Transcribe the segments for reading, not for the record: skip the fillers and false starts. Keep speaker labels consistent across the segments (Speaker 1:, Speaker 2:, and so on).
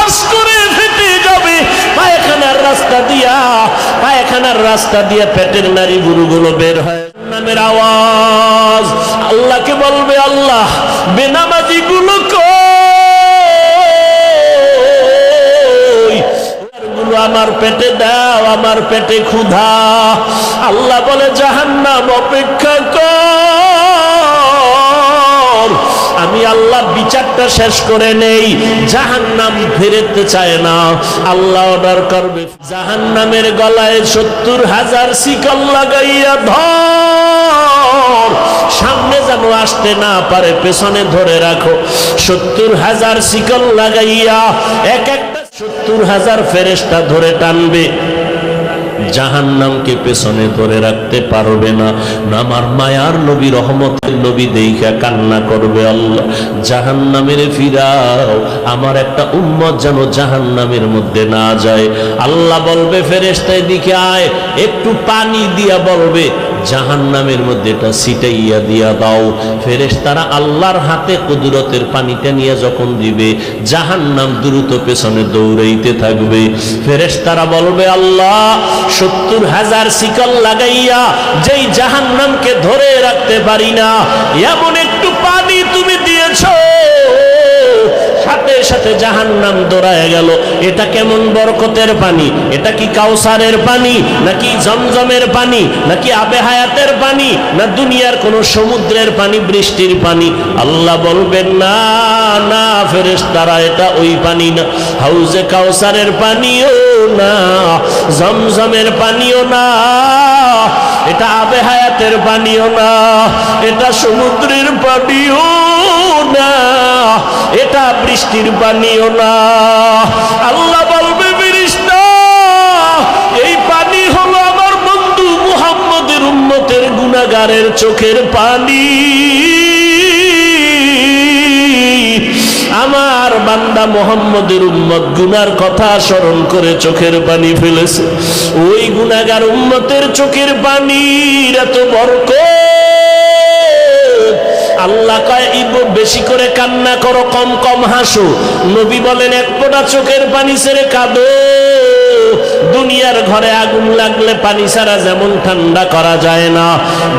Speaker 1: ঠাস করে ফেটে যাবে পায়খানার রাস্তা দিয়া পেটের নারী গুরুগুলো বের হয়। নামের আওয়াজ আল্লাহকে বলবে, আল্লাহ বেনামাজি গুলো আমার পেটে দাও, আমার পেটে ক্ষুধা। আল্লাহ বলে, জাহান্নাম অপেক্ষা কর, আমি আল্লাহ বিচারটা শেষ করে নেই। জাহান্নাম ফিরতে চায় না, আল্লাহ অর্ডার করবে, জাহান্নামের গলায় 70,000 শিকল লাগাইয়া ধর, সামনে যেন আসতে না পারে, পেছনে ধরে রাখো। 70,000 শিকল লাগাইয়া এক একটা 70,000 ফেরেশতা ধরে টানবে, জাহান্নামকে পেছনে ধরে রাখতে পারবে না। আমার মায়ার নবী, রহমতের নবী দেইখা কান্না করবে, আল্লাহ জাহান্নামের ফিরাও, আমার একটা উম্মত যেন জাহান্নামের মধ্যে না যায়। আল্লাহ বলবে, ফেরেশতা এদিকে আয়, একটু পানি দিয়া বলবে জাহান্নামের মধ্যে এটা ছিটাইয়া দিয়া দাও। ফেরেশতারা আল্লাহর হাতে কুদরতের পানিটা নিয়ে যখন দিবে, জাহান্নাম দ্রুত পেছনে দৌড়াইতে থাকবে। ফেরেশতারা বলবে, আল্লাহ 70,000 শিকল লাগাইয়া যেই জাহান্নামকে ধরে রাখতে পারি না, এমন একটু পানি তুমি দিয়েছো, সাথে সাথে জাহান্নাম দৌড়ায় গেল। এটা কেমন বরকতের পানি? এটা কি কাউসারের পানি, নাকি জমজমের পানি, নাকি আবে হায়াতের পানি, না দুনিয়ার কোন সমুদ্রের পানি, বৃষ্টির পানি? আল্লাহ বলবেন, না না ফেরেশতারা, এটা ওই পানি না, হাউজে কাউসারের পানিও না, জমজমের পানিও না, এটা আবে হায়াতের পানিও না, এটা সমুদ্রের পানিও না, এটা বৃষ্টির পানিও না। আল্লাহ বলবে, ফেরেশতা এই পানি হলো আমার বন্ধু মুহাম্মদের উম্মতের গুনাহগারের চোখের পানি। আমার বান্দা মুহাম্মদের উম্মত গুনার কথা স্মরণ করে চোখের পানি ফেলেছে, ওই গুনাহগার উম্মতের চোখের পানির এত বরকত। আল্লাহ কয়, বেশি করে কান্না করো, কম কম হাসো। নবী বলেন, এক ফোঁটা চোখের পানি ছেড়ে কাঁদো। দুনিয়ার ঘরে আগুন লাগলে পানি ছাড়া যেমন ঠান্ডা করা যায় না,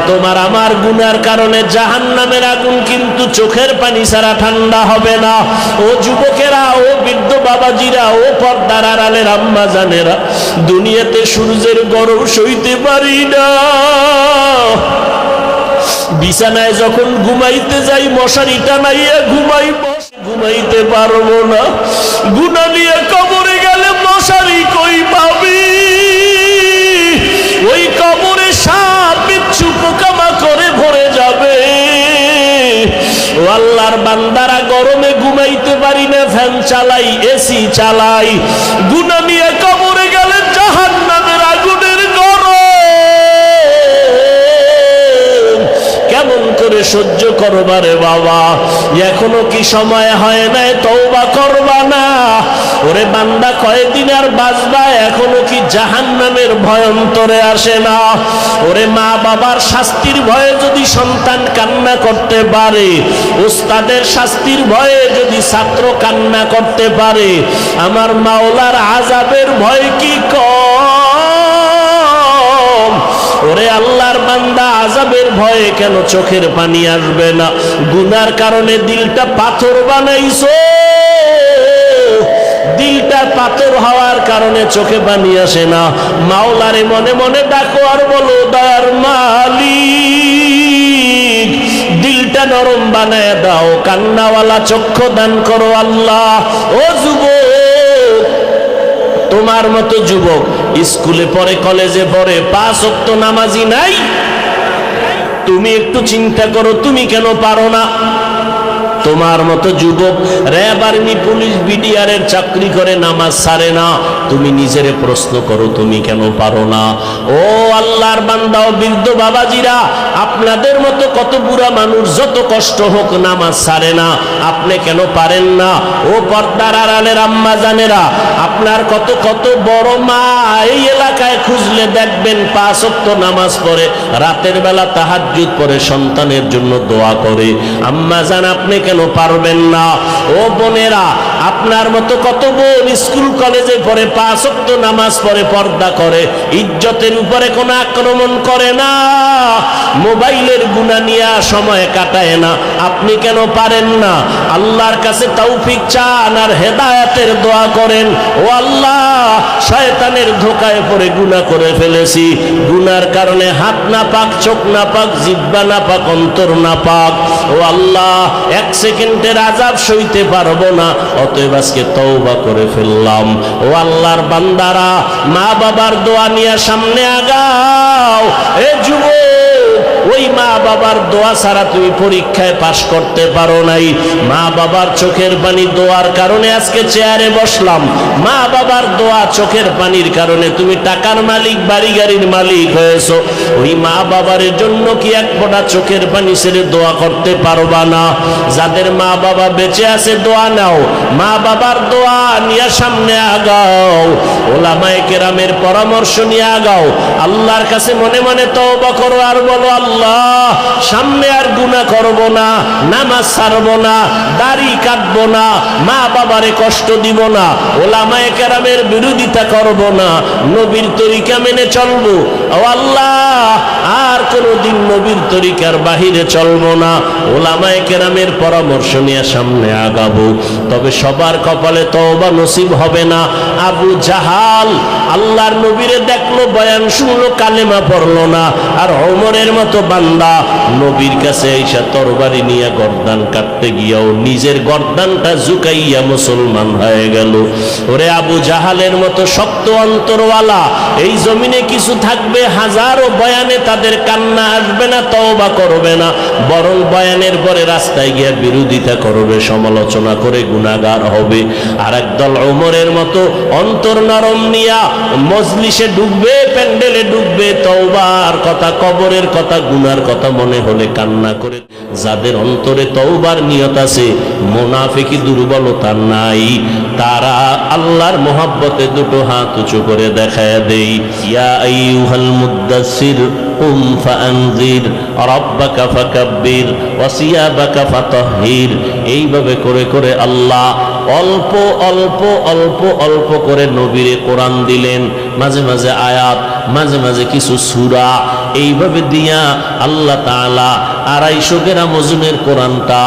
Speaker 1: তোমার আমার গুনার কারণে জাহান্নামের আগুন কিন্তু চোখের পানি ছাড়া ঠান্ডা হবে না। ও যুবকেরা, ও বৃদ্ধ বাবাজিরা, ও পর্দার আড়ালের আম্মা জানেরা, দুনিয়াতে সূর্যের গরম সইতে পারি না, বিছানায় যখন ঘুমাইতে যাই মশারি টানাইয়া ঘুমাইতে পারবো না। গুনাহ নিয়ে কবরে গেলে মশারি কই পাবি? ওই কবরে সাপ বিচ্ছু পোকামাকড়ে ভরে যাবে। ও আল্লাহর বান্দারা, গরমে ঘুমাইতে পারি না, ফ্যান চালাই, এসি চালাই। গুনাহ নিয়ে কবরে গেলে জাহান্নামের আগুনের গরম কেমন করে সহ্য করবারে বাবা? এখনো কি সময় হয় নাই তওবা করবা না? ওরে বান্দা, কয়দিন আর বাঁচবা? এখনো কি জাহান্নামের ভয় অন্তরে আসে না? ওরে মা বাবার শাস্তির ভয়ে যদি সন্তান কান্না করতে পারে, উস্তাদের শাস্তির ভয়ে যদি ছাত্র কান্না করতে পারে, আমার মাওলার আযাবের ভয় কি কম? ওরে আল্লাহর বান্দা, আযাবের ভয়ে কেন চোখের পানি আসবে না? গুনার কারণে দিলটা পাথর বানাইছো, দিলটা পাথর হওয়ার কারণে চোখে পানি আসে না। মাওলারে মনে মনে ডাকো আর বলো, দয়ার মালিক দিলটা নরম বানায় দাও, কান্নাওয়ালা চক্ষু দান করো আল্লাহ। ও যুবক, তোমার মতো যুবক স্কুলে পড়ে, কলেজে পড়ে, 5 ওয়াক্ত নামাজি নাই? তুমি একটু চিন্তা করো, তুমি কেন পারো না? তোমার মতো যুবক র্যাব, আর্মি, পুলিশ, বিডিআর এর চাকরি করে, নামাজ ছাড়ে না। তুমি নিজেরে প্রশ্ন করো, তুমি কেন পারো না? ও আল্লাহর বান্দা ও বৃদ্ধ বাবাজিরা, আপনাদের মতো কত বুড়া মানুষ যত কষ্ট হোক নামাজ ছাড়ে না, আপনি কেন পারেন না? ও পর্দার আড়ালের আম্মা জানেরা, আপনার কত কত বড় মা এই এলাকায় খুঁজলে দেখবেন 5 ওয়াক্ত নামাজ পড়ে, রাতের বেলা তাহাজ্জুদ পড়ে, সন্তানের জন্য দোয়া করে। আম্মা জান, আপনি কেন পারবেন না? ও বোনেরা, আপনার মতো কত বোন স্কুল কলেজে পড়ে, 5 ওয়াক্ত নামাজ পড়ে, পর্দা করে, ইজ্জতের উপরে কোনো আক্রমণ করে না, মোবাইলের গুনাহ নিয়ে সময় কাটায় না। আপনি কেন পারেন না? আল্লাহর কাছে তৌফিক চান আর হেদায়েতের দোয়া করেন। ও আল্লাহ, শয়তানের ধোঁকায় পড়ে গুনাহ করে ফেলেছি, গুনার কারণে হাত না পাক, চোখ না পাক, জিহ্বা না পাক, অন্তর না পাক। ও আল্লাহ, 1 সেকেন্ডের আযাব সইতে পারবো না, অতএব আজকে তওবা করে ফেললাম। ও আল্লাহর বান্দারা, মা বাবার দোয়া নিয়ে সামনে আগাও। এ যুবক, ওই মা বাবার দোয়া ছাড়া তুমি পরীক্ষায় পাশ করতে পারো নাই। মা বাবার চোখের পানি দোয়ার কারণে আজকে চেয়ারে বসলাম। মা বাবার দোয়া চোখের পানির কারণে তুমি টাকার মালিক, বাড়ি গাড়ির মালিক হয়েছো। ওই মা বাবার জন্য কি এক ফোঁটা চোখের পানি ছেড়ে দোয়া করতে পারবা না? যাদের মা বাবা বেঁচে আছে দোয়া নাও, মা বাবার দোয়া নিয়ে সামনে আগাও, ওলামায়ে কেরামের পরামর্শ নিয়ে আগাও। আল্লাহর কাছে মনে মনে তওবা করো আর বলো, আল্লাহ, সামনে আর গুনাহ করব না, নামাজ ছাড়বো না, দাড়ি কাটবো না, মা বাবারে কষ্ট দিব না, ওলামায়ে কেরামের বিরোধিতা করব না, নবীর তরিকা মেনে চলবো। ও আল্লাহ, আর কোনোদিন নবীর তরিকার বাহিরে চলবো না, ওলামায়ে কেরামের পরামর্শ নিয়ে সামনে আগাবো। তবে সবার কপালে তওবা নসিব হবে না। আবু জাহাল আল্লাহর নবীরে দেখলো, বয়ান শুনলো, কালেমা পড়লো না, আর ওমরের মতো বান্দা নবীর কাছে এসে তরবারি নিয়ে গর্দান কাটতে গিয়েও নিজের গর্দানটা ঝুঁকাইয়া মুসলমান হয়ে গেল। ওরে আবু জাহালের মতো শক্ত অন্তরওয়ালা এই জমিনে কিছু থাকবে, হাজারো বয়ানে তাদের কান্না আসবে না, তওবা করবে না, বরং বয়ানের পরে রাস্তায় গিয়ে বিরোধিতা করবে, সমালোচনা করে গুনাহগার হবে। আর একদল ওমরের মতো অন্তর নরম নিয়া মজলিসে ঢুকবে, প্যান্ডেলে ঢুকবে, তওবার কথা, কবরের কথা, গুনার কথা মনে হলে কান্না করে। যাদের অন্তরে তওবার নিয়ত আছে, মুনাফিকি দুর্বলতা নাই, তারা আল্লাহর মহব্বতে দুটো হাত উঁচু করে দেখায় দেই, ইয়া আইয়ুহাল মুদ্দাসসির কুম ফাআনজির রাব্বাকা ফাকাব্বির ওয়া সিয়াবাকা ফাতাহহির। এইভাবে করে করে আল্লাহ অল্প অল্প অল্প অল্প করে নবীরে কোরআন দিলেন, মাঝে মাঝে আয়াত, মাঝে মাঝে কিছু সূরা, এইভাবে দিয়া আল্লাহ তাআলা 250 গ্রাম ওজনের কোরআনটা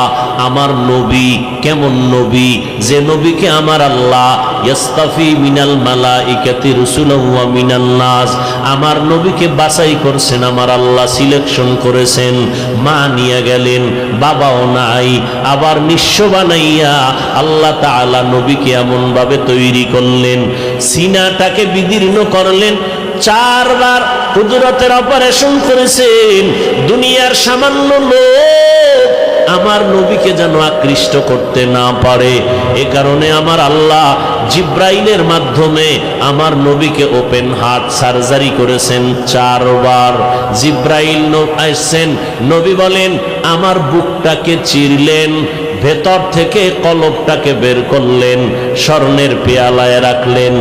Speaker 1: আমার নবী, কেমন নবী, যে নবীকে আমার আল্লাহ ইয়াস্তাফি মিনাল মালাইকাতি রাসূলান ওয়া মিনান নাস, আমার নবীকে বাছাই করছেন আমার আল্লাহ, সিলেকশন করেছেন। মা নিয়ে গেলেন, বাবাও নাই, আবার নিঃস্ব বানাইয়া আল্লাহ তাআলা নবীকে এমন ভাবে তৈরি করলেন, সিনাটাকে বিদীর্ণ করলেন, 4 বার কুদরতের অপারেশন করেছেন। দুনিয়ার সামান্য লোক আমার নবীকে যেন আকৃষ্ট করতে না পারে, এ কারণে আমার আল্লাহ জিব্রাইলের মাধ্যমে আমার নবীকে ওপেন হার্ট সার্জারি করেছেন 4 বার। জিব্রাইল আসছেন, নবী বলেন, আমার বুকটাকে চিরলেন, ভেতর থেকে কলবটাকে বের করলেন, স্বর্ণের পেয়ালায় রাখলেন,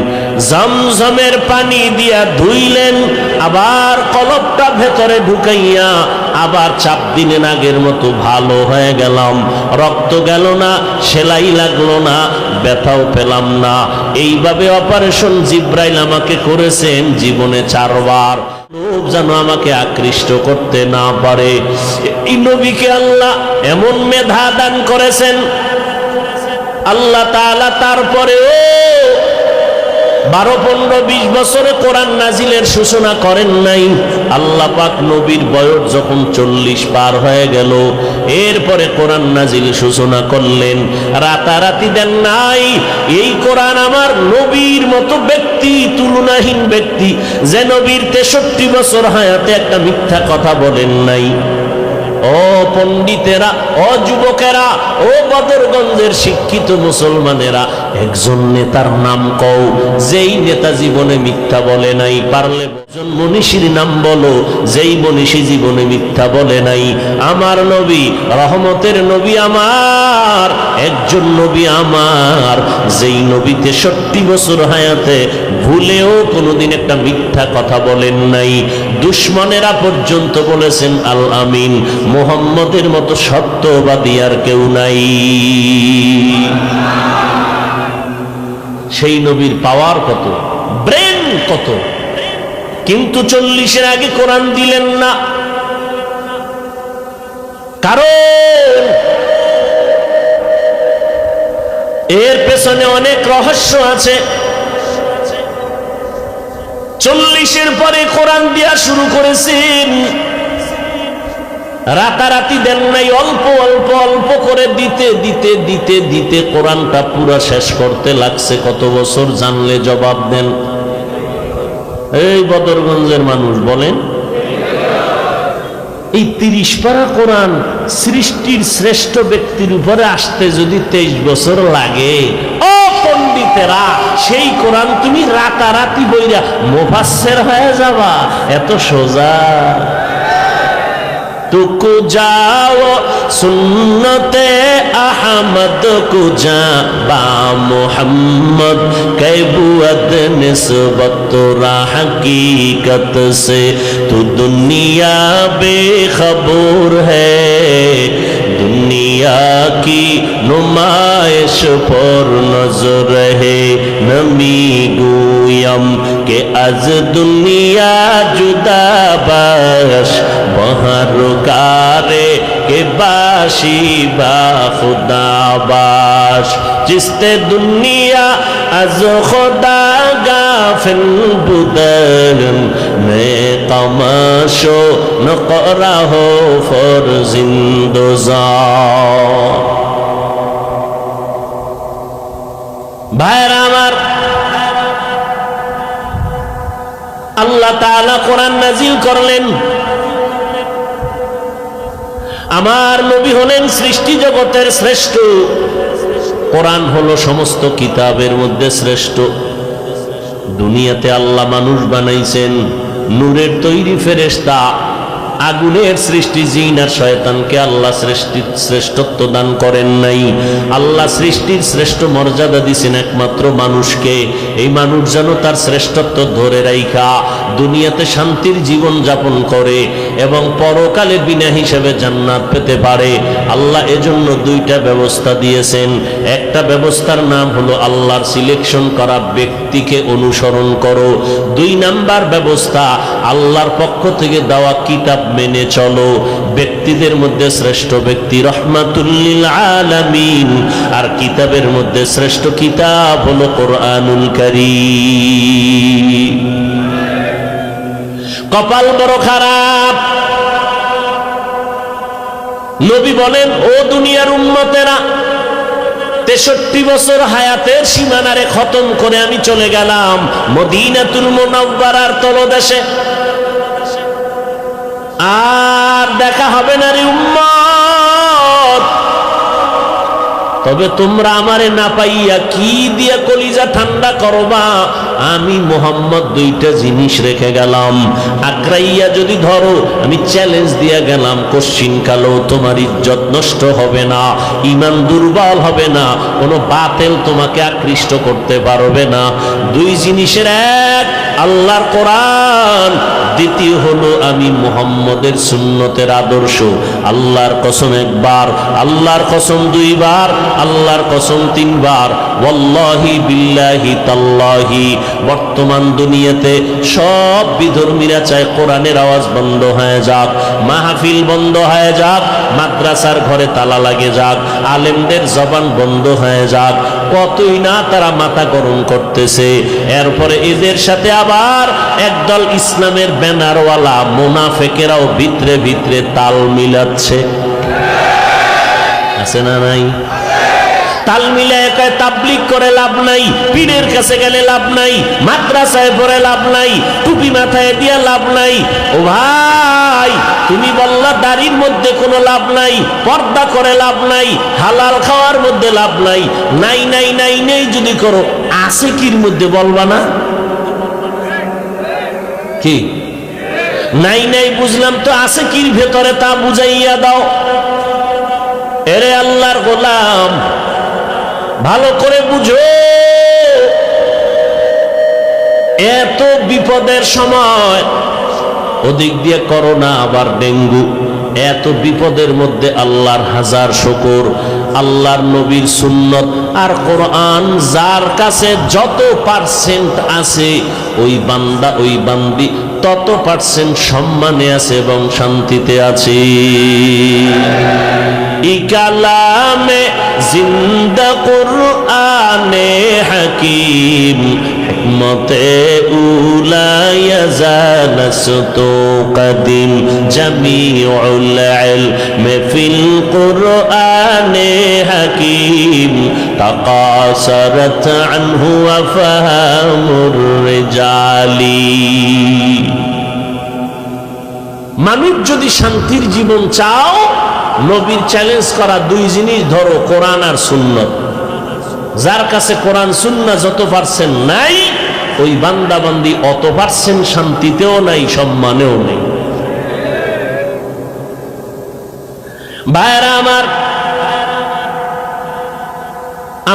Speaker 1: জমজমের পানি দিয়া ধুইলেন, আবার কলবটা ভেতরে ঢুকাইয়া আবার চাপ দিলেন, আগের মতো ভালো হয়ে গেলাম, রক্ত গেল না, সেলাই লাগলো না, ব্যথাও পেলাম না। এইভাবে অপারেশন জিব্রাইল আমাকে করেছেন জীবনে 4 বার। লোক যেন আমাকে আকৃষ্ট করতে না পারে, এই নবীকে আল্লাহ এমন মেধা দান করেছেন আল্লাহ তাআলা। তারপরেও 12, 15, 20 বছরে কোরআন নাজিলের সূচনা করেন নাই। আল্লাহ পাক নবীর বয়স যখন 40 পার হয়ে গেল, এরপরে কোরআন নাজিল সূচনা করলেন। রাতারাতি দেন নাই। এই কোরআন আমার নবীর মতো ব্যক্তি, তুলনাহীন ব্যক্তি, যে নবীর 63 বছর হায়াতে একটা মিথ্যা কথা বলেন নাই। ও পণ্ডিতেরা, ও যুবকেরা, ও বদরগঞ্জের শিক্ষিত মুসলমানেরা, একজন নেতার নাম কও যেই নেতা জীবনে মিথ্যা বলে নাই। পারলে একজন মনীষীর নাম বলো যেই মনীষী জীবনে মিথ্যা বলে নাই। আমার নবী, রহমতের নবী আমার, একজন নবী আমার, যেই নবী 63 বছর হায়াতে ভুলেও কোনোদিন একটা মিথ্যা কথা বলেন নাই। দুশ্মনেরা পর্যন্ত বলেছেন আল আমিন, মুহাম্মদের মতো সত্যবাদী আর কেউ নাই। সেই নবীর পাওয়ার কত, ব্রেন কত, কিন্তু 40-এর আগে কোরআন দিলেন না। কারণ এর পেছনে অনেক রহস্য আছে। 40-এর পরে কোরআন দেয়া শুরু করেছেন, রাতারাতি দেন নাই, অল্প অল্প অল্প করে দিতে দিতে দিতে দিতে কোরআনটা পুরা শেষ করতে লাগছে কত বছর জানলে জবাব দেন। এই বদরগঞ্জের মানুষ বলেন, এই 30 পারা কোরআন সৃষ্টির শ্রেষ্ঠ ব্যক্তির উপরে আসতে যদি 23 বছর লাগে, ও পণ্ডিতেরা, সেই কোরআন তুমি রাতারাতি বইরা মুফাসসির হয়ে যাবা? এত সোজা? तुको जाओ सुन्नते अहमद को जा बा मोहम्मद कैबुअद निस्बत हकीकत से तू दुनिया बेखबर है दुनिया की नुमाइश पर नजर है नमी गुयम के अज दुनिया जुदा बाश बहर कारे के बाशी बा खुदा बाश जिसते दुनिया अज खुदा गाफिल बुदन मैं तमाशो न करा हो फर जिंदोजा। भाईरा आमार, আল্লাহ তাআলা কোরআন নাজিল করলেন। আমার নবী হলেন সৃষ্টি জগতের শ্রেষ্ঠ, কোরআন হলো সমস্ত কিতাবের মধ্যে শ্রেষ্ঠ। দুনিয়াতে আল্লাহ মানুষ বানাইছেন, নূরের তৈরি ফেরেশতা, আগুনের সৃষ্টি জিন আর শয়তানকে আল্লাহ শ্রেষ্ঠত্ব দান করেন নাই। আল্লাহ সৃষ্টির শ্রেষ্ঠ মর্যাদা দিয়েছেন একমাত্র মানুষকে। এই মানুষ যেন তার শ্রেষ্ঠত্ব ধরে রাইখা দুনিয়াতে শান্তির জীবন যাপন করে এবং পরকালে বিনা হিসেবে জান্নাত পেতে পারে। আল্লাহ এজন্য দুইটা ব্যবস্থা দিয়েছেন। একটা ব্যবস্থার নাম হলো আল্লাহর সিলেকশন করা ব্যক্তিকে অনুসরণ করো। 2 নাম্বার ব্যবস্থা আল্লাহর পক্ষ থেকে দেওয়া কিতাব মেনে চলো। ব্যক্তিদের মধ্যে শ্রেষ্ঠ ব্যক্তি রহমাতুল লিল আলামিন, আর কিতাবের মধ্যে শ্রেষ্ঠ কিতাব হলো কোরআনুল কারীম। কপাল বড় খারাপ। নবী বলেন, ও দুনিয়ার উম্মতেরা, 63 বছর হায়াতের সীমানারে খতম করে আমি চলে গেলাম মদিনাতুল মুনাওয়ারার তলদেশে, আর দেখা হবে না রে উম্মত। তবে তোমরা আমারে না পাইয়া কি দিয়া কলিজা ঠান্ডা করবা? আমি মুহাম্মদ 2টা জিনিস রেখে গেলাম, আঁকড়াইয়া যদি ধরো, আমি চ্যালেঞ্জ দিয়া গেলাম, কোশ্চিন কালো তোমার ইজ্জত নষ্ট হবে না, ঈমান দুর্বল হবে না, কোনো বাতিল তোমাকে আকৃষ্ট করতে পারবে না। 2 জিনিসের এক আল্লাহর কোরআন, দ্বিতীয় হলো আমি মুহাম্মদের সুন্নতের আদর্শ। আল্লাহর কসম একবার, আল্লাহর কসম 2 বার, আল্লাহর কসম 3 বার, ওয়াল্লাহি বিল্লাহি তাল্লাহি। বর্তমান দুনিয়াতে সব বিধর্মীরা চায় কোরআনের আওয়াজ বন্ধ হয়ে যাক, মাহফিল বন্ধ হয়ে যাক, মাদ্রাসার ঘরে তালা লাগে যাক, আলেমদের জবান বন্ধ হয়ে যাক, কতই না তারা মাথা গরম করতেছে। এরপরে এদের সাথে আবার একদল ইসলামের ব্যানারওয়ালা মুনাফিকেরাও ভিতরে ভিতরে তাল মিলাচ্ছে। আছে না নাই? তাল মিলায় কয় তাবলীগ করে লাভ নাই, পীরের কাছে গেলে লাভ নাই, মাদ্রাসায় পড়ে লাভ নাই, টুপি মাথায় দিয়া লাভ নাই। ও ভাই, তুমি বললা দাড়ির মধ্যে কোনো লাভ নাই, পর্দা করে লাভ নাই, হালাল খাওয়ার মধ্যে লাভ নাই। নাই নাই নাই নাই যদি করো, আছে কির মধ্যে বলবা না? কি নাই নাই বুঝলাম তো, আছে কির ভেতরে তা বুঝাইয়া দাও। এরে আল্লাহর গোলাম, ভালো করে বুঝো, এত বিপদের সময়, ওদিক দিয়ে করোনা আবার ডেঙ্গু, এত বিপদের মধ্যে আল্লাহর হাজার শুকর আল্লাহর নবীর সুন্নত আর কোরআন যার কাছে যত পার্সেন্ট আছে ওই বান্দা ওই বান্দি তত পার্সেন্ট সম্মানে আছে এবং শান্তিতে আছে। ইকালামে জিন্দা কুরআনে হাকিম হিকমতে উলা ইয়াজালাসতু কদিম জামিউল ইলমি ফিল কুরআনে হাকিম তাকাসারাত আনহু আফহামুর রিজালি। মানুষ যদি শান্তির জীবন চাও, নবীর চ্যালেঞ্জ করা দুই জিনিস ধরো, কোরআন আর সুন্নত। যার কাছে কোরআন সুন্নাহ যত পার্সেন্ট নাই, ওই বান্দা বান্দি অত পার্সেন্ট শান্তিতেও নাই, সম্মানেও নেই। ভাইরা আমার,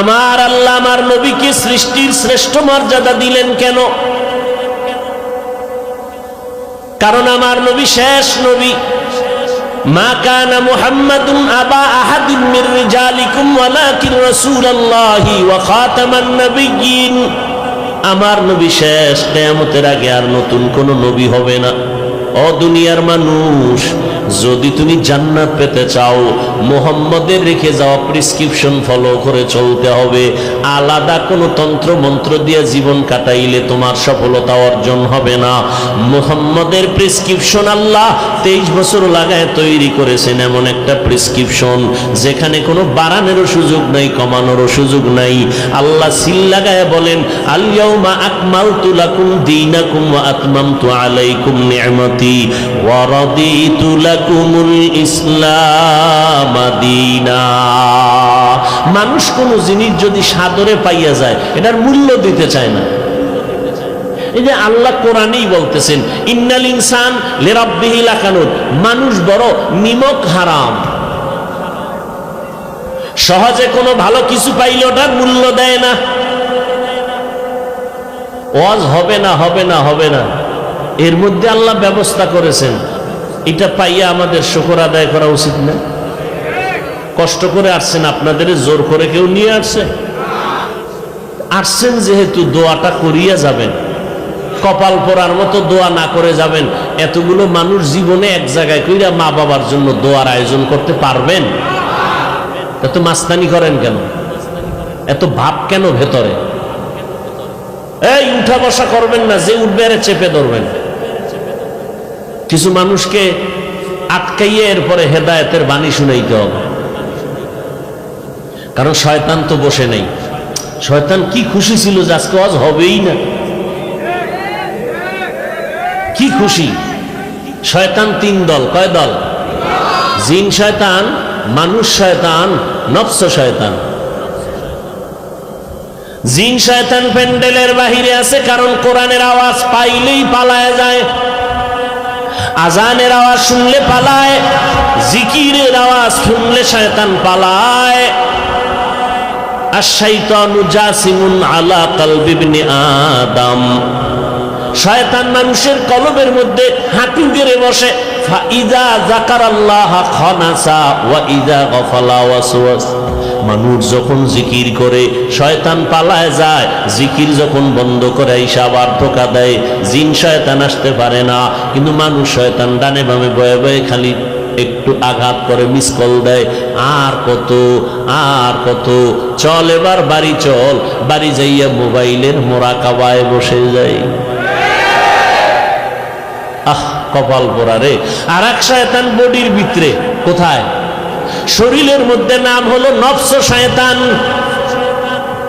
Speaker 1: আমার আল্লাহ আমার নবীকে সৃষ্টির শ্রেষ্ঠ মর্যাদা দিলেন কেন? কারণ আমার নবী শেষ নবী। মা কানা মুহাম্মাদুন আবা আহাদিন মির রিজালিকুম ওয়ালাকিন রাসূলুল্লাহি ওয়া খাতামান নাবিয়্যিন। আমার নবী শেষ, কিয়ামতের আগে আর নতুন কোন নবী হবে না। ও দুনিয়ার মানুষ, যদি তুমি জান্নাত পেতে চাও, মুহাম্মদের রেখে যাওয়া প্রেসক্রিপশন ফলো করে চলতে হবে। আলাদা কোনো তন্ত্র মন্ত্র দিয়ে জীবন কাটাইলে তোমার সফলতা অর্জন হবে না। মুহাম্মদের প্রেসক্রিপশন আল্লাহ 23 বছর লাগায় তৈরি করেছেন, এমন একটা প্রেসক্রিপশন যেখানে কোনো বাড়ানোরও সুযোগ নাই, কমানোরও সুযোগ নাই। আল্লাহ সিল লাগায় বলেন, আল ইয়াউমা আকমালতু লাকুম দীনাকুম ওয়া আতমামতু আলাইকুম নি'মাতি ওয়া রাদিতু লাকুমুল ইসলাম দীনা। মানুষ কোন জিনিস যদি সাদরে পাইয়া যায়, এটার মূল্য দিতে চায় না। এই যে আল্লাহ কোরআনেই বলতেছেন, ইন্নাল ইনসান লিরাব্বিহি লাকানুত, মানুষ বড় নিমক হারাম। সহজে কোনো ভালো কিছু পাইলে ওটার মূল্য দেয় না। ওয়াজ হবে না, হবে না, হবে না, এর মধ্যে আল্লাহ ব্যবস্থা করেছেন। এটা পাইয়া আমাদের শুকর আদায় করা উচিত না? কষ্ট করে আসছেন, আপনাদের জোর করে কেউ নিয়ে আসছে? আসছেন যেহেতু দোয়াটা করিয়া যাবেন। কপাল পোড়ার মতো দোয়া না করে যাবেন। এতগুলো মানুষ জীবনে এক জায়গায় কইরা মা বাবার জন্য দোয়ার আয়োজন করতে পারবেন? এত মাস্তানি করেন কেন? এত ভাব কেন ভেতরে? এই উঠা বসা করবেন না, যে উঠবে আরে চেপে ধরবেন। কিছু মানুষকে আটকাইয়ে এরপরে হেদায়েতের বাণী শুনাইতে হবে। কারণ শয়তান তো বসে নেই। শয়তান কি খুশি ছিল যে আজকে ওয়াজ হবেই না, কি খুশি। শয়তান 3 দল। কয় দল? জিন শয়তান, মানুষ শয়তান, নফস শয়তান। জিন শয়তান প্যান্ডেলের বাহিরে আছে, কারণ কোরআনের আওয়াজ পাইলেই পালায় যায়, আজানের আওয়াজ শুনলে পালায়, জিকিরের আওয়াজ শুনলে শয়তান পালায়। আশ-শাইতানু জাসিমুন আলা কলবি ইবনে আদম। শয়তান মানুষের কলবের মধ্যে হাঁটু গেড়ে বসে। ফাইদা যাকারাল্লাহ খানাসা ওয়া ইদা গাফালা ওয়াসওয়াস। মানুষ যখন জিকির করে শয়তান পালায় যায়, জিকির যখন বন্ধ করে আইসা আবার ধোঁকা দেয়। জিন শয়তান আসতে পারে না, কিন্তু মানুষ শয়তান ডানে বামে বয়ে বয়ে খালি একটু আঘাত করে মিস কল দেয়। আর কত, আর কত, চল এবার বাড়ি চল। বাড়ি যাইয়া মোবাইলের মোরাকাবায় বসে যায়। আহ, কপাল পোড়া রে। আর এক শয়তান বডির ভিতরে, কোথায়? শরীরের মধ্যে, নাম হলো নফস শয়তান।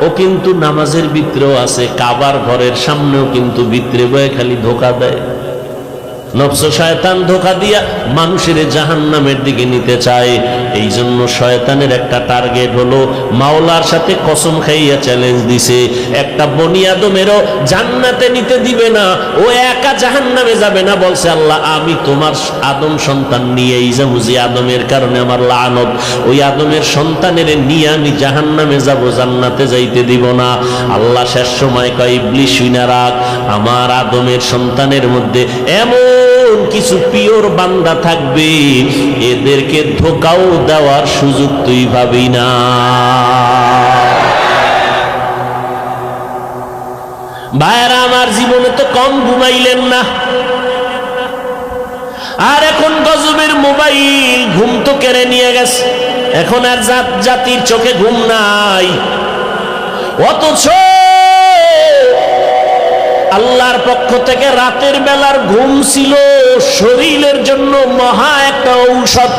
Speaker 1: ও কিন্তু নামাজের ভিতরেও আছে, কাবার ঘরের সামনেও কিন্তু ভিতরে বয়ে খালি ধোঁকা দেয়। নফস শয়তান ধোঁকা দিয়া মানুষের জাহান্নামের দিকে নিতে চায়। এই জন্য শয়তানের একটা টার্গেট হলো, মাওলার সাথে কসম খাইয়া চ্যালেঞ্জ দিছে, একটা বনি আদমেরও জান্নাতে নিতে দিবে না, ও একা জাহান্নামে যাবে না। বলছে আল্লাহ, আমি তোমার আদম সন্তান নিয়েই যাবো, যে আদমের কারণে আমার লানত, ওই আদমের সন্তানের নিয়ে আমি জাহান্নামে যাব, জান্নাতে যাইতে দিব না। আল্লাহ শেষ সময় কয়, ইবলিস শুইনা রাখ, আমার আদমের সন্তানের মধ্যে এমন এমন কিছু পিওর বান্দা থাকবে, এদেরকে ধোঁকাও দেওয়ার সুযোগ তুই ভাবি না। ভাইরা আমার, জীবনে তো কম ঘুমাইলেন না, আর এখন গজবের মোবাইল ঘুম তো কেড়ে নিয়ে গেছে। এখন আর জাতির চোখে ঘুম নাই, অথচ আল্লাহর পক্ষ থেকে রাতের বেলার ঘুম ছিল শরীরের জন্য মহা একটা ঔষধ।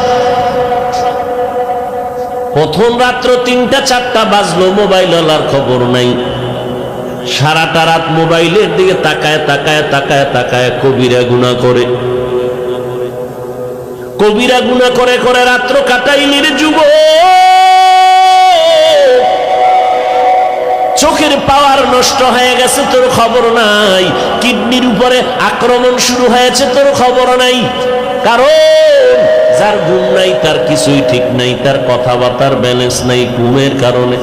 Speaker 1: প্রথম রাত্র 3টা-4টা বাজলো, মোবাইল আলার খবর নাই। সারাটা রাত মোবাইলের দিকে তাকায় তাকায় তাকায় তাকায় কবিরা গুনাহ করে, কবিরা গুনাহ করে করে রাত্র কাটাইলির যুবক। চোখের পাওয়ার নষ্ট হয়ে গেছে, তোর খবর নাই। কিডনির উপরে আক্রমণ শুরু হয়েছে, তোর খবর নাই। কারণ যার ঘুম নাই তার কিছুই ঠিক নাই, তার কথাবার্তার ব্যালেন্স নাই ঘুমের কারণে।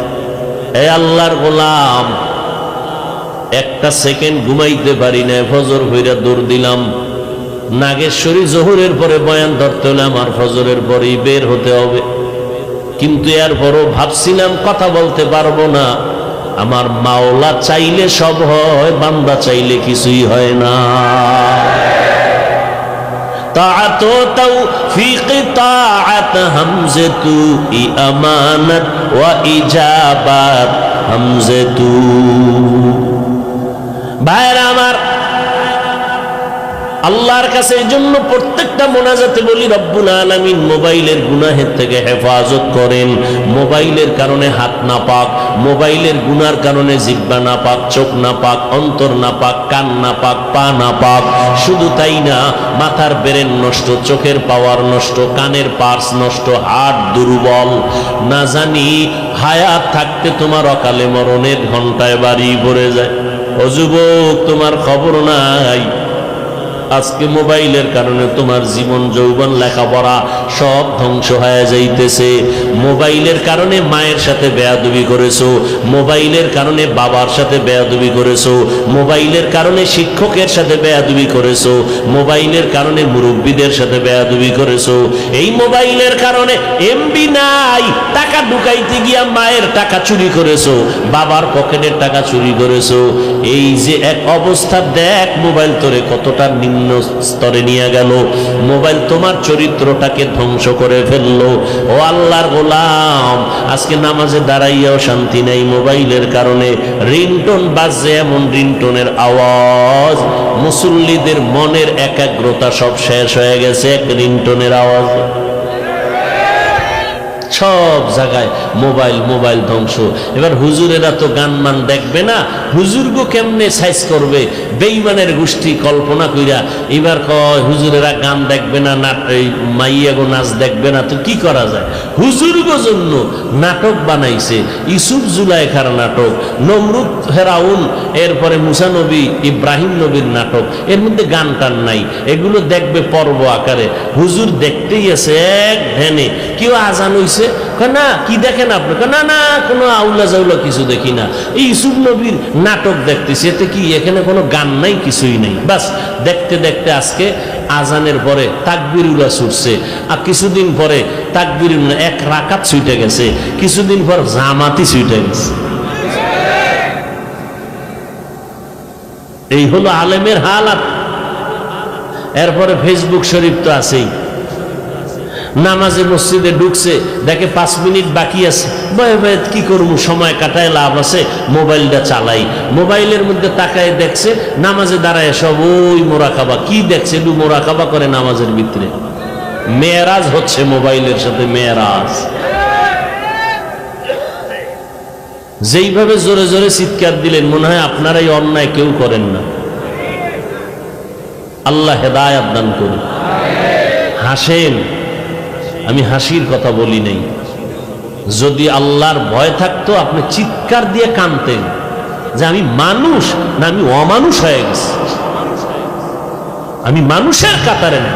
Speaker 1: এ আল্লাহর গোলাম, একটা সেকেন্ড ঘুমাইতে পারি না, ফজর হইরা দৌড় দিলাম। নাগেশ্বরী জোহরের পরে বয়ান ধরতে হলে আমার ফজরের পরেই বের হতে হবে, কিন্তু এরপরও ভাবছিলাম কথা বলতে পারবো না। আমার মাওলা চাইলে সব হয়, বান্দা চাইলে কিছুই হয় না। তাআত তৌফিক তাআত হামজাতু আমানাত ওয়া ইজাবাত হামজাতু। ভাইরা আমার, আল্লাহর কাছে এই জন্য প্রত্যেকটা মোনাজাতে বলি, রব্বুল আলামিন মোবাইলের গুনাহের থেকে হেফাজত করেন। মোবাইলের কারণে হাত না পাক, মোবাইলের গুনার কারণে জিহ্বা না পাক, চোখ না পাক, অন্তর না পাক, কান না পাক, পা না পাক। শুধু তাই না, মাথার ব্রেন নষ্ট, চোখের পাওয়ার নষ্ট, কানের পার্স নষ্ট, হার্ট দুর্বল। না জানি হায়াত থাকতে তোমার অকালে মরণের ঘন্টায় বাড়ি পড়ে যায়। ও যুবক, তোমার খবর নাই, আজকে মোবাইলের কারণে তোমার জীবন যৌবন লেখাপড়া সব ধ্বংস হয়ে যাইতেছে। মোবাইলের কারণে মায়ের সাথে বেয়াদবি করেছো, মোবাইলের কারণে বাবার সাথে বেয়াদবি করেছো, মোবাইলের কারণে শিক্ষকের সাথে বেয়াদবি করেছো, মোবাইলের কারণে মুরব্বীদের সাথে বেয়াদবি করেছো। এই মোবাইলের কারণে এমবি নাই, টাকা ঢুকাইতে গিয়া মায়ের টাকা চুরি করেছো, বাবার পকেটের টাকা চুরি করেছো। এই যে এক অবস্থা, দেখ মোবাইল তোরে কতটা নিম্ন স্তরে নিয়ে গেল। মোবাইল তোমার চরিত্রটাকে ধ্বংস করে ফেললো। ও আল্লাহর গোলাম, আজকে নামাজে দাঁড়াইয়াও শান্তি নেই মোবাইলের কারণে। রিংটোন বাজছে, এমন রিংটোনের আওয়াজ, মুসল্লিদের মনের একাগ্রতা সব শেষ হয়ে গেছে এক রিংটোনের আওয়াজ। সব জায়গায় মোবাইল, মোবাইল ধ্বংস। এবার হুজুরেরা তো গান মান দেখবে না, হুজুরগো কেমনে সাইজ করবে? বেঈমানের গোষ্ঠী কল্পনা কইরা এবার কয় হুজুরেরা গান দেখবে না, মাইয়াগো নাচ দেখবে না, তো কি করা যায়? হুজুরগো জন্য নাটক বানাইছে, ইউসুফ জুলাইখার নাটক, নমরুদ ফেরাউন, এরপরে মুসা নবী, ইব্রাহিম নবীর নাটক। এর মধ্যে গান টান নাই, এগুলো দেখবে পর্ব আকারে। হুজুর দেখতেই আছে এক ধ্যানে। কেউ আজান হইছে, না কি দেখেন আপনি? না না, কোনো আউলা জাউলা কিছু দেখি না, এই ইউসুফ নবীর নাটক দেখতেছি। এতে কি, এখানে কোনো গান নাই, কিছুই নেই। বাস দেখতে দেখতে আজকে আজানের পরে তাকবীরুল্লাহ ছুটছে, আর কিছুদিন পরে তাকবীরুল্লাহ এক রাকাত ছুটে গেছে, কিছুদিন পর জামাতি ছুটে গেছে। এই হলো আলেমের হালাত। এরপরে ফেসবুক শরীফ তো আছেই। নামাজে মসজিদে ঢুকছে, দেখে 5 মিনিট বাকি আছে, ভয়ে ভয়ে কি করবো, সময় কাটায় লাভ আছে, মোবাইলটা চালাই। মোবাইলের মধ্যে তাকায় দেখছে, নামাজে দাঁড়ায় সব ওই মোরাকাবা। কি দেখছে? মোরাকাবা করে নামাজের ভিতরে। মেয়েরাজ হচ্ছে মোবাইলের সাথে, মেয়েরাজ। যেইভাবে জোরে জোরে চিৎকার দিলেন, মনে হয় আপনারাই অন্যায় কেউ করেন না। আল্লাহ হেদায়েত দান করুন। হাসেন, আমি হাসির কথা বলি নাই। যদি আল্লাহর ভয় থাকতো, আপনি চিৎকার দিয়ে কাঁদতেন যে আমি মানুষ না আমি অমানুষ হয়ে গেছি, আমি মানুষের কাতারে না।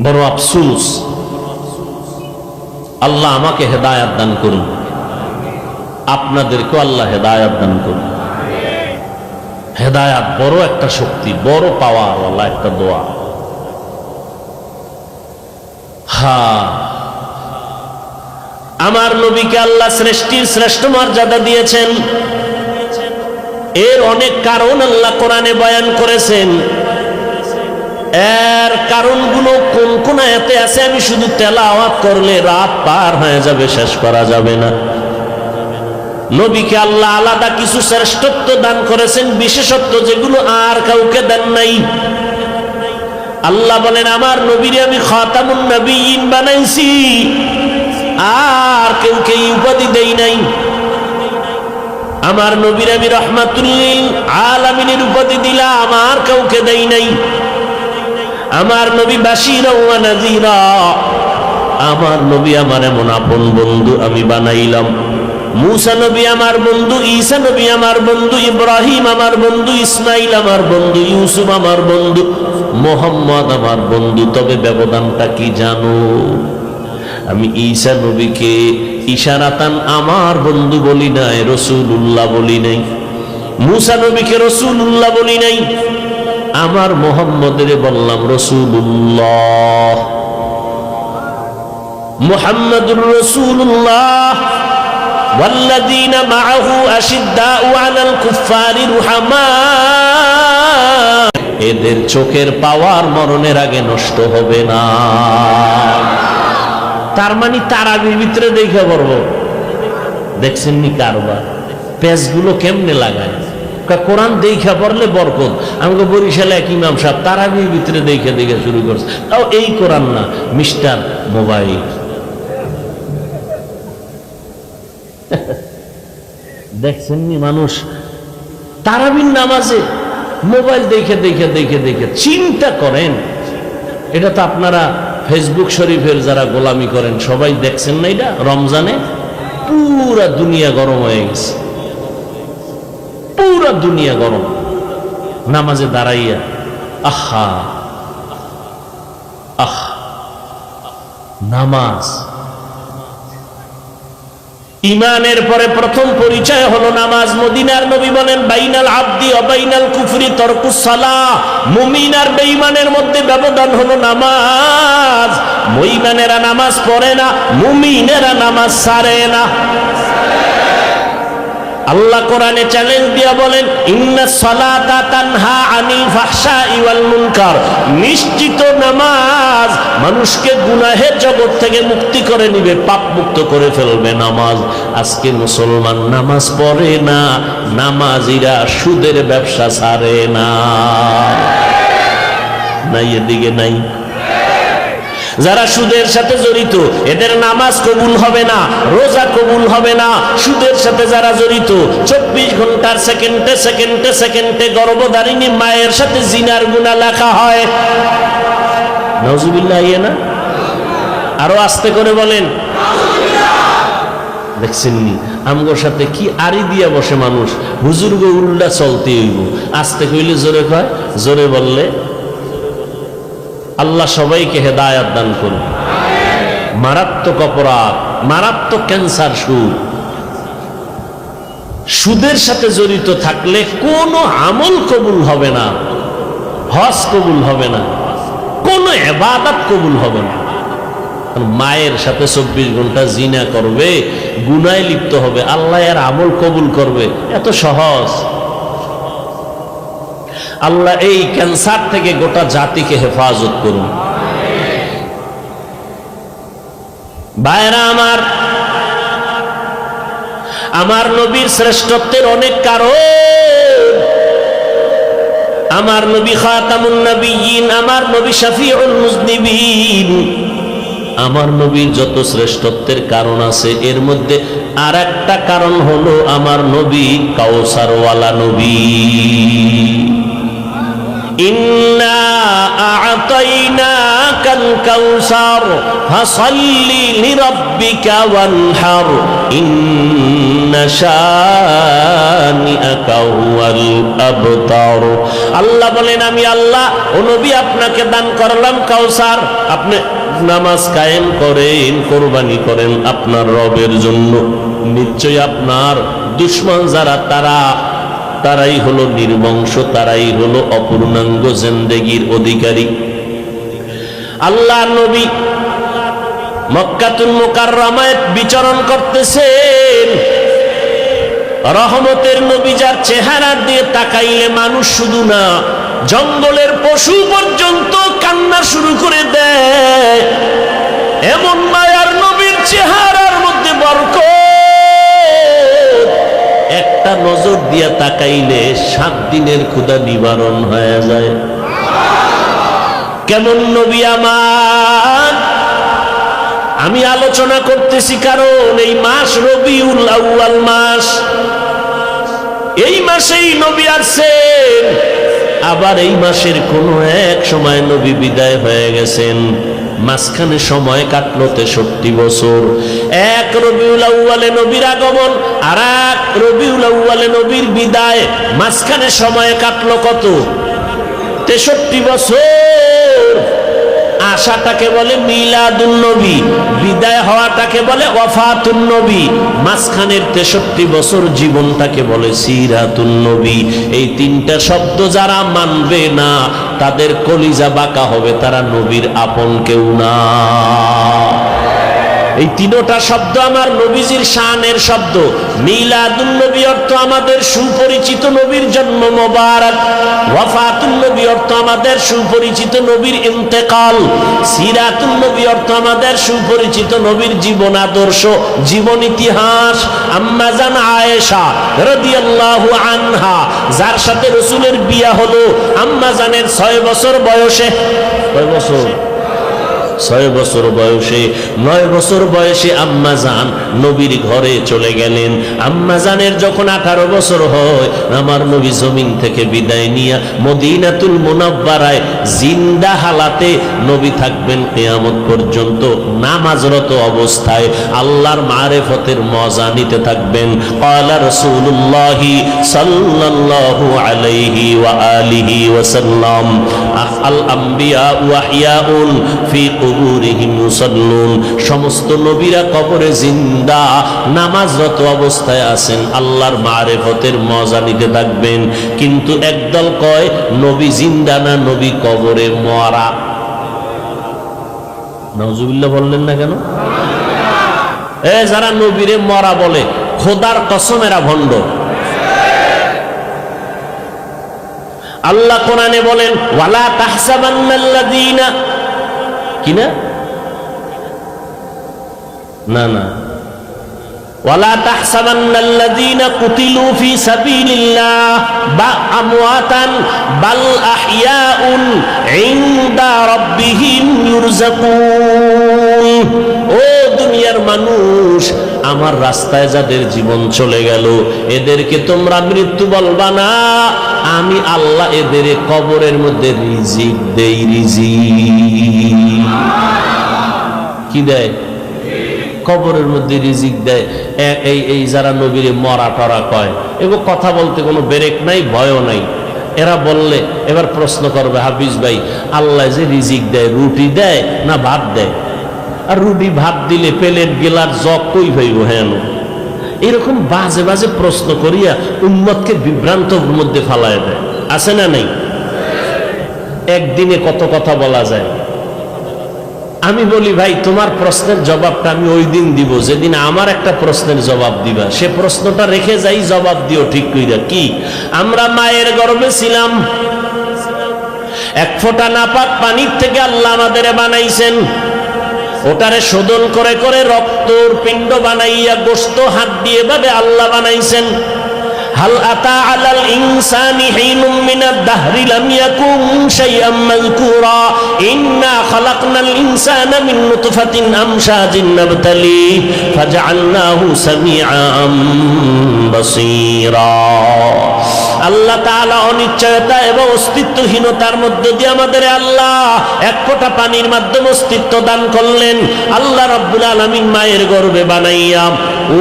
Speaker 1: বড় আফসোস। আল্লাহ আমাকে হেদায়েত দান করুন, আপনাদেরকেও আল্লাহ হেদায়েত দান করুন। হেদায়াত বড় একটা শক্তি, বড় পাওয়ার ওয়ালা একটা দোয়া। আমার নবীকে আল্লাহ সৃষ্টির শ্রেষ্ঠ মর্যাদা দিয়েছেন। এর অনেক কারণ আল্লাহ কোরআনে বয়ান করেছেন। এর কারণগুলো কোন কোন আয়াতে আছে আমি শুধু তেলাওয়াত করলে রাত পার হয়ে যাবে, শেষ করা যাবে না। নবীকে আল্লাহ আলাদা কিছু শ্রেষ্ঠত্ব দান করেছেন, বিশেষত্ব যেগুলো আর কাউকে দেন নাই। আল্লাহ বলেন আমার নবীরে আমি খাতামুন নবিয়্যিন বানাইছি, আর কেউকে এই উপাধি দেই নাই। আমার নবীরে আমি রাহমাতুল লিল আলামিনের উপাধি দিলাম, আর কাউকে দেই নাই। আমার নবী বাশীরা ওয়া নাযীরা, আমার নবী আমার এমন আপন বন্ধু আমি বানাইলাম। মুসা নবী আমার বন্ধু, ঈসা নবী আমার বন্ধু, ইব্রাহিম আমার বন্ধু, ইসমাইল আমার বন্ধু, ইউসুফ আমার বন্ধু, মুহাম্মদ আমার বন্ধু। তবে ব্যবধানটা কি জানো? আমি ঈসা নবীকে ইশারাতান আমার বন্ধু বলি নাই, রাসূলুল্লাহ বলি নাই। মুসা নবীকে রাসূলুল্লাহ বলি নাই। আমার মুহাম্মদের বললাম রাসূলুল্লাহ। মুহাম্মাদুর রাসূলুল্লাহ ওয়াল্লাযীনা মাআহু আশিদ্দাউ আলাল কুফফারি রুহামা। এদের চোখের পাওয়ার মরণের আগে নষ্ট হবে না। তার মানে তারাবির ভিতরে দেখে পড়বো। দেখছেন নি কারবার পেজগুলো কেমনে লাগায়? কোরআন দেখা পড়লে বরকত। আমাকে বরিশালে এক ইমাম সাহেব তারাবির ভিতরে দেখে দেখে শুরু করছে, তাও এই কোরআন না, মিস্টার মোবাইল। দেখছেন নি মানুষ তারাবির নামাজে মোবাইল দেখে দেখে দেখে দেখে। চিন্তা করেন, এটা তো আপনারা ফেসবুক শরীফের যারা গোলামি করেন সবাই দেখছেন না? এটা রমজানে পুরা দুনিয়া গরম হয়ে গেছে, পুরা দুনিয়া গরম। নামাজে দাঁড়াইয়া আহা আহ নামাজ। ইমানের পরে প্রথম পরিচয় হলো নামাজ। মদিনার নবী বলেন বাইনাল আবদি ওয়া বাইনাল কুফরি তারকুস সালাহ। মুমিন আর বেঈমানের মধ্যে ব্যবধান হলো নামাজ। মুমিনেরা নামাজ পড়ে না, মুমিনেরা নামাজ ছাড়ে না। আল্লাহ কোরআনে চ্যালেঞ্জ দিয়া বলেন ইন্নাস সালাতা তানহা আনিল ফাহশাই ওয়াল মুনকার। নিশ্চিত নামাজ মানুষকে গুনাহের জগৎ থেকে মুক্তি করে নিবে, পাপ মুক্ত করে ফেলবে নামাজ। আজকে মুসলমান নামাজ পড়ে না, নামাজিরা সুদের ব্যবসা ছাড়ে না। নাই এদিকে নাই? যারা সুদের সাথে জড়িত এদের নামাজ কবুল হবে না, রোজা কবুল হবে না। সুদের সাথে যারা জড়িত 24 ঘন্টার সেকেন্ডে সেকেন্ডে সেকেন্ডে গর্ভধারিণী মায়ের সাথে জিনার গুনাহ লেখা হয়। নাউজুবিল্লাহ। ইয়ে না, আরো আস্তে করে বলেন। দেখছেন নি আমগোর সাথে কি আড়ি দিয়া বসে মানুষ। হুজুর গো উল্টা চলতে হইব, আস্তে কইলে জোরে কয়, জোরে বললে আল্লাহ সবাইকে হেদায়াত দান করুন। মারাত্মক অপরাধ, মারাত্মক ক্যান্সার সুদ। সুদের সাথে জড়িত থাকলে কোনো আমল কবুল হবে না, হজ কবুল হবে না, কোনো ইবাদত কবুল হবে না। মায়ের সাথে 24 ঘন্টা জিনা করবে, গুনায় লিপ্ত হবে, আল্লাহ এর আমল কবুল করবে? এত সহজ? আল্লাহ এই ক্যান্সার থেকে গোটা জাতিকে হেফাজত করুন। ভাইরা আমার, আমার নবীর শ্রেষ্ঠত্বের অনেক কারণ। আমার নবী খাতামুন নবিয়্যিন, আমার নবী শফিউল মুজনিবিন। আমার নবীর যত শ্রেষ্ঠত্বের কারণ আছে এর মধ্যে আর একটা কারণ হলো আমার নবী কাউসারওয়ালা নবী। ইন্না আ'তাইনাকাল কাউসার ফাসাল্লি লিরাব্বিকা ওয়ানহার ইন্না শানিআকা হুয়াল আবতার। আল্লাহ বলেন আমি আল্লাহ ও নবী আপনাকে দান করলাম কাউসার। আপনি নামাজ কায়েম করেন, কোরবানি করেন আপনার রবের জন্য। নিশ্চয় আপনার দুশমন যারা তারা তারাই হলো নির্বংশ, তারাই হলো অপূর্ণাঙ্গ জিন্দেগির অধিকারী। আল্লাহ নবী মক্কাতুল মুকাররমায় বিচরণ করতেছেন। রহমতের নবী, যার চেহারা দিয়ে তাকাইলে মানুষ শুধু না, জঙ্গলের পশু পর্যন্ত কান্না শুরু করে দেয়। এমন মায়ার নবীর চেহারার মধ্যে বরকত, একটা নজর দিয়া তাকাইলে 7 দিনের ক্ষুধা নিবারণ হয়ে যায়। কেমন নবী আমার! আমি আলোচনা করতেছি কারণ এই মাস রবিউল আউয়াল মাস, এই মাসেই নবী আসছেন। আবার এই মাসের কোন এক সময় নবী বিদায় হয়ে গেছেন। মাঝখানে সময় কাটলো 63 বছর। এক রবিউল আউয়ালে নবীর আগমন, আর এক রবিউল আউয়ালে নবীর বিদায়, মাঝখানে সময় কাটলো কত? 63 বছর। আশাটাকে বলে মিলাদুন নবী, বিদায় হওয়াটাকে বলে ওয়াফাতুন নবী, মাঝখানের 63 বছর জীবনটাকে বলে সিরাতুন নবী। এই 3টা শব্দ যারা মানবে না, তাদের কলিজা বাঁকা হবে, তারা নবীর আপন কেউ না। এই 3টা শব্দ আমার নবীজির শানের শব্দ। মিলাদুন নবী অর্থ আমাদের সুপরিচিত নবীর জন্ম মোবারক, ওয়াফাতুন নবী অর্থ আমাদের সুপরিচিত নবীর ইন্তেকাল, সিরাতুন নবী অর্থ আমাদের সুপরিচিত নবীর জীবন আদর্শ, জীবন ইতিহাস। আম্মা জান আয়েশা রাদিয়াল্লাহু আনহা, যার সাথে রাসূলের বিয়ে হলো আম্মা জানের 6 বছর বয়সে। কয় বছর? 6 বছর বয়সে, 9 বছর বয়সে আম্মা জান নবীর ঘরে চলে গেলেন। আম্মা জানের যখন 18 বছর হয়, আমার নবী জমিন থেকে বিদায় নিয়ে মদিনাতুল মুনাওয়ারায় জিন্দা হালাতে নবী থাকবেন কিয়ামত পর্যন্ত, নামাজরত অবস্থায় আল্লাহর মারিফতের মজা নিতে থাকবেন। ক্বালা রাসূলুল্লাহ সাল্লাল্লাহু আলাইহি ওয়া আলিহি ওয়াসাল্লাম, আল আম্বিয়া ওয়া হিয়াউন ফি কুবুরিহিম ইউসাল্লুন, সমস্ত নবীরা কবরে জিন্দা নামাজরত অবস্থায় আছেন, আল্লাহর মারিফতের মজা নিতে থাকবেন। কিন্তু একদল কয় নবী জিন্দা না, নবী কবরে মরা। নাউজুবিল্লাহ বললেন না কেন? যারা নবীরে মরা বলে, খোদার কসম এরা ভণ্ড। আল্লাহ কোরআনে বলেন, ওয়ালা তাহসাবান্নাল্লাযীনা, কিনা না না, ওয়ালা তাহসাবান্নাল্লাযীনা কুতিলু ফি সাবিলিল্লাহ আমওয়াতান বাল আহইয়াউন ইনদা রাব্বিহিম ইউরযাকুন। ও দুনিয়ার মানুষ, আমার রাস্তায় যাদের জীবন চলে গেল, এদেরকে তোমরা মৃত্যু বলবা না, আমি আল্লাহ এদের কবরের মধ্যে রিজিক দেই। রিজিক কি দেয়? কবরের মধ্যে রিজিক দেয়। এই যারা নবীরে মরা টরা কয়, এগুলো কথা বলতে কোনো ব্রেক নাই, ভয়ও নাই। এরা বললে এবার প্রশ্ন করবে, হাফিজ ভাই, আল্লাহ যে রিজিক দেয়, রুটি দেয় না ভাত দেয়? আর রুটি ভাত দিলে প্লেট গেলার জগ কই হইব? হ্যাঁ, এরকম বাজে বাজে প্রশ্ন করিয়া উম্মতকে বিভ্রান্তর মধ্যে ফালায় দেয়। আছে না নাই? একদিনে কত কথা বলা যায়। আমি বলি, ভাই তোমার প্রশ্নের জবাবটা আমি ওই দিন দিব যেদিন আমার একটা প্রশ্নের জবাব দিবা। সে প্রশ্নটা রেখে যাই, জবাব দিও ঠিক কইরা। কি? আমরা মায়ের গর্ভে ছিলাম, এক ফোঁটা নাপাক পানির থেকে আল্লাহ আমাদের বানাইছেন। ওটারে শোধন করে করে রক্তর পিণ্ড বানাইয়া গোশত হাত দিয়ে ভাবে আল্লাহ বানাইছেন। হাল আতা আলাল ইনসানি হিনুম মিনাদ দাহরি লাম ইয়াকুন শাইআম মাযকুরা ইন্না খালাকনাল ইনসানা মিন নুতফাতিন আমশাজিন নাবতালি ফাজআলনাহু সামিআম বাসীরা। আল্লাহ তাআলা অনিশ্চয়তা এবং অস্তিত্বহীনতার মধ্য দিয়ে আমাদের আল্লাহ এক ফোঁটা পানির মাধ্যমে অস্তিত্ব দান করলেন। আল্লাহ রাব্বুল আলামিন মায়ের গর্ভে বানাইয়া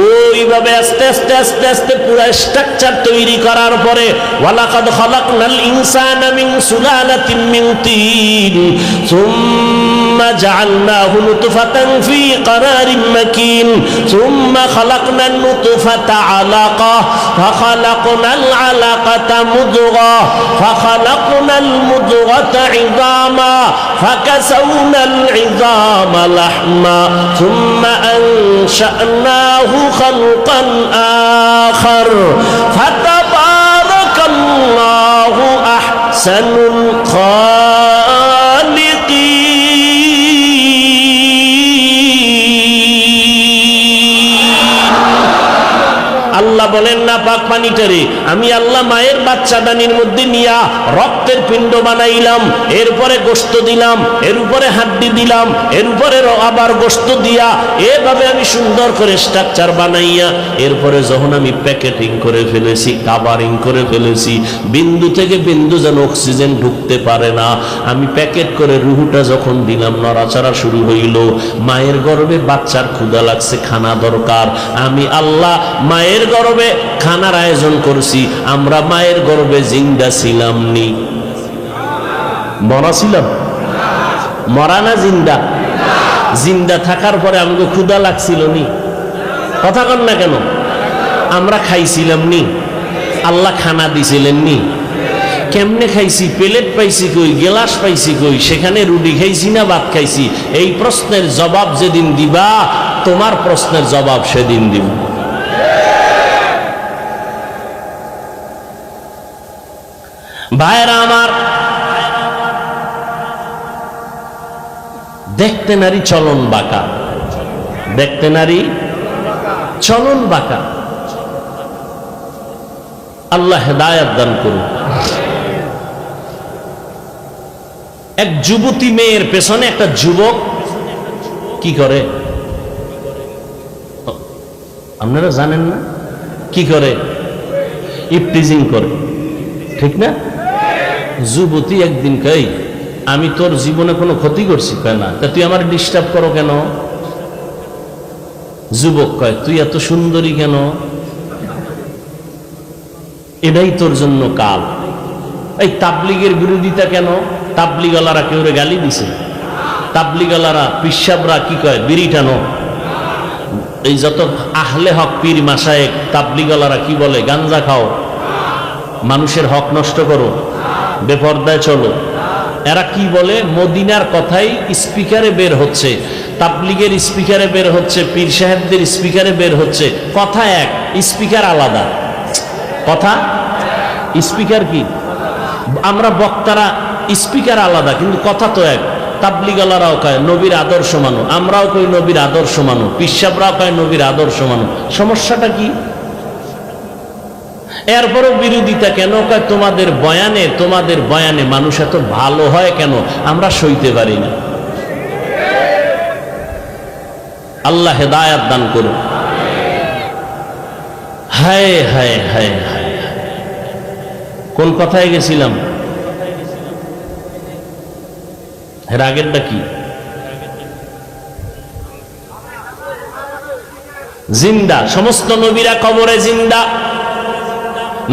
Speaker 1: ওইভাবে আস্তে আস্তে আস্তে আস্তে পুরো স্ট্রাকচার তৈরি করার পরে ওয়ালাকাদ খালাকনাল ইনসানা মিন সুলালাতিন মিন তিন সুম্মা জাআলনাহু নুতফাতান ফি قرار مكين ثم خلقنا النطفة علقة فخلقنا العلقة مضغة فخلقنا المضغة عظاما فكسونا العظام لحما ثم أنشأناه خلقا آخر فتبارك الله أحسن الخالقين আল্লাহ বলেন না পাক পানিটারে আমি আল্লাহ মায়ের বাচ্চাদানির মধ্যে নিয়া রক্তের পিণ্ড বানাইলাম, এরপরে গোশত দিলাম, এর উপরে হাড্ডি দিলাম, এর উপরে আবার গোশত দিয়া এভাবে আমি সুন্দর করে স্ট্রাকচার বানাইয়া এরপরে যখন আমি প্যাকেটিং করে ফেলেছি, কাভারিং করে ফেলেছি, বিন্দু থেকে বিন্দু যেন অক্সিজেন ঢুকতে পারে না, আমি প্যাকেট করে রুহুটা যখন দিলাম নড়াচড়া শুরু হইল। মায়ের গর্ভে বাচ্চার ক্ষুধা লাগছে, খানা দরকার, আমি আল্লাহ মায়ের গর্ভে খানার আয়োজন করছি। আমরা মায়ের গর্ভে জিন্দা ছিলাম নি? মরা ছিলাম? মরা না জিন্দা? জিন্দা থাকার পরে আমাকে ক্ষুধা লাগছিল নি? কথা কন না কেন? আমরা খাইছিলাম নি? আল্লাহ খানা দিছিলেন নি? কেমনে খাইছি? প্লেট পাইছি কই, গ্লাস পাইছি কই, সেখানে রুটি খাইছি না ভাত খাইছি? এই প্রশ্নের জবাব যেদিন দিবা তোমার প্রশ্নের জবাব সেদিন দিব। ভাইরা আমার, দেখতে নারী চলন বাঁকা, দেখতে নারী চলন বাঁকা। আল্লাহ হেদায়েত দান করুন। এক যুবতী মেয়ের পেছনে একটা যুবক কি করে আপনারা জানেন না? কি করে? ইফটিজিং করে, ঠিক না? যুবতী একদিন কই আমি তোর জীবনে কোনো ক্ষতি করছি? কয় না। তা তুই আমার ডিস্টার্ব করো কেন? যুবক কয় তুই এত সুন্দরী কেন? এটাই তোর জন্য কাল। এই তাবলিগের বিরোধিতা কেন? তাবলিগওয়ালারা কেউ গালি দিছে? তাবলিগওয়ালারা পিসাবরা কি কয়? বিড়ি টানো। এই যত আহলে হক পীর মাশায়েখ তাবলিগওয়ালারা কি বলে? গাঞ্জা খাও, মানুষের হক নষ্ট করো, বেপরদায় চলো। এরা কি বলে? মদিনার কথাই স্পিকারে বের হচ্ছে, তাবলিগের স্পিকারে বের হচ্ছে, পীর সাহেবদের স্পিকারে বের হচ্ছে। কথা এক, স্পিকার আলাদা। কথা স্পিকার কি? আমরা বক্তারা স্পিকার আলাদা, কিন্তু কথা তো এক। তাবলিগওয়ালারাও কয় নবীর আদর্শ মানো, আমরাও কই নবীর আদর্শ মানো, পিসাবরাও কয় নবীর আদর্শ মানো। সমস্যাটা কি? এরপরও বিরোধিতা কেন? কয় তোমাদের বয়ানে মানুষ এত ভালো হয় কেন? আমরা সইতে পারি না। আল্লাহ হেদায়েত দান করুন। হায় হায় হায় হায়, কোন কথায় গেছিলাম? এর আগেরটা কি? জিন্দা। সমস্ত নবীরা কবরে জিন্দা।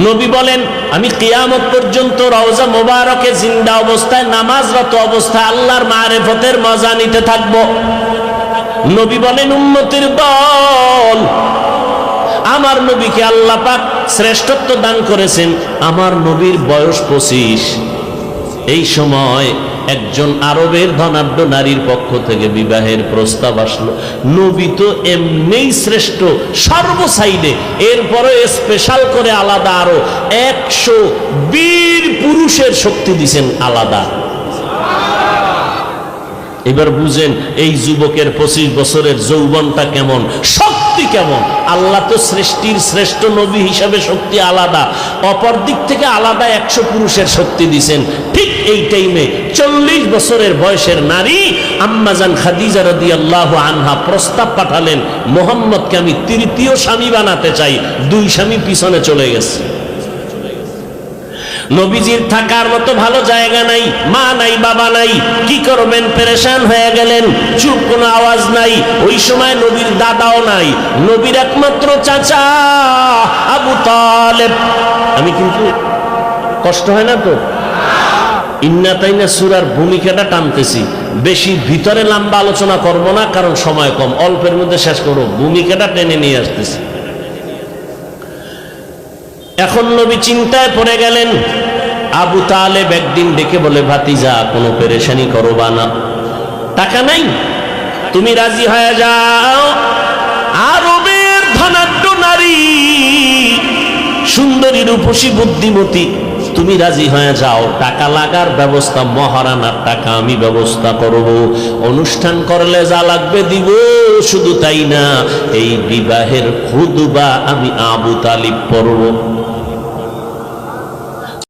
Speaker 1: নবী বলেন আমি কিয়ামত পর্যন্ত রওজা মোবারকে জিন্দা অবস্থায় নামাজরত অবস্থায় আল্লাহর মারিফতের মজা নিতে থাকব। নবী বলেন উম্মতের দল, আমার নবীকে আল্লাহ পাক শ্রেষ্ঠত্ব দান করেছেন। আমার নবীর বয়স 25। এই সময় একজন আরবের ধনাঢ্য নারীর পক্ষ থেকে বিবাহের প্রস্তাব আসলো। নবী তো এমনিই শ্রেষ্ঠ সর্বসাইডে, এরপরে স্পেশাল করে আলাদা আরো 120 পুরুষের শক্তি দিছেন আলাদা। এবার বুঝেন এই যুবকের 25 বছরের যৌবনটা কেমন, শক্তি কেমন। আল্লাহ তো সৃষ্টির শ্রেষ্ঠ নবী হিসাবে শক্তি আলাদা, অপর দিক থেকে আলাদা 100 পুরুষের শক্তি দিছেন। ঠিক এই টাইমে 40 বছরের বয়সের নারী আম্মাজান খাদিজা রাদিয়াল্লাহু আনহা প্রস্তাব পাঠালেন, মুহাম্মদকে আমি তৃতীয় স্বামী বানাতে চাই। 2 স্বামী পিছনে চলে গেছে। নবীজির থাকার মতো ভালো জায়গা নাই, মা নাই, বাবা নাই, কি করবেন? পেরেশান হয়ে গেলেন। চুপ, কোনো আওয়াজ নাই। ওই সময় নবীর দাদাও নাই, নবীর একমাত্র চাচা আবু তালেব। আমি কিন্তু কষ্ট হয় না তো? ইন্না তাইনা সূরার ভূমিকাটা টানতেছি, বেশি ভিতরে লম্বা আলোচনা করব না, কারণ সময় কম, অল্পের মধ্যে শেষ করব। ভূমিকাটা টেনে নিয়ে আসতেছি। এখন নবী চিন্তায় পড়ে গেলেন। আবু তালেব একদিন ডেকে বলে, ভাতিজা, কোনো পেরেশানি করবা না, টাকা নাই, তুমি রাজি হয়ে যাও। আরবের ধনাঢ্য নারী, সুন্দরী, রূপসী, বুদ্ধিমতী, তুমি রাজি হয়ে যাও। টাকা লাগার ব্যবস্থা, মহারানার টাকা আমি ব্যবস্থা করব, অনুষ্ঠান করলে যা লাগবে দিব। শুধু তাই না, এই বিবাহের খুতবা আমি আবু তালিব পড়ব।